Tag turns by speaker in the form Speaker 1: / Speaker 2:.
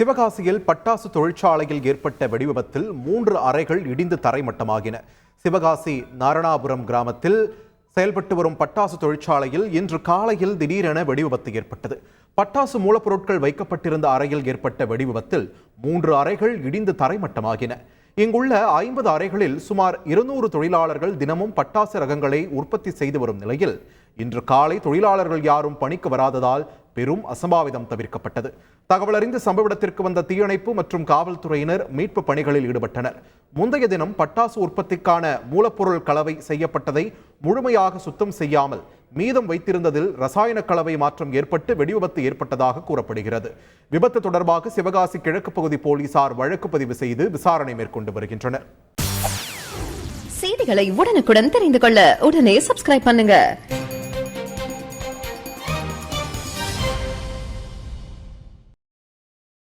Speaker 1: சிவகாசியில் பட்டாசு தொழிற்சாலையில் ஏற்பட்ட வெடிவிபத்தில் 3 அறைகள் இடிந்து தரைமட்டமாகின. சிவகாசி நாரணாபுரம் கிராமத்தில் செயல்பட்டு வரும் பட்டாசு தொழிற்சாலையில் இன்று காலையில் திடீரென வெடிவிபத்து ஏற்பட்டது. பட்டாசு மூலப்பொருட்கள் வைக்கப்பட்டிருந்த அறையில் ஏற்பட்ட வெடிவிபத்தில் 3 அறைகள் இடிந்து தரைமட்டமாகின. இங்குள்ள 50 அறைகளில் சுமார் 200 தொழிலாளர்கள் தினமும் பட்டாசு ரகங்களை உற்பத்தி செய்து வரும் நிலையில் இன்று காலை தொழிலாளர்கள் யாரும் பணிக்கு வராததால் பெரும் அசம்பாவிதம் தவிர்க்கப்பட்டது. தகவல் அறிந்து சம்பவ இடத்திற்கு வந்த தீயணைப்பு மற்றும் காவல்துறையினர் மீட்பு பணிகளில் ஈடுபட்டனர். முந்தைய தினம் பட்டாசு உற்பத்திக்கான மூலப்பொருள் கலவை செய்யப்பட்டதை முழுமையாக சுத்தம் செய்யாமல் மீதம் வைத்திருந்ததில் ரசாயன கலவை மாற்றம் ஏற்பட்டு வெடிவிபத்து ஏற்பட்டதாக கூறப்படுகிறது. விபத்து தொடர்பாக சிவகாசி கிழக்கு பகுதி போலீசார் வழக்கு பதிவு செய்து விசாரணை மேற்கொண்டு வருகின்றனர்.
Speaker 2: செய்திகளை உடனுக்குடன் தெரிந்து கொள்ள உடனே சப்ஸ்கிரைப் பண்ணுங்க.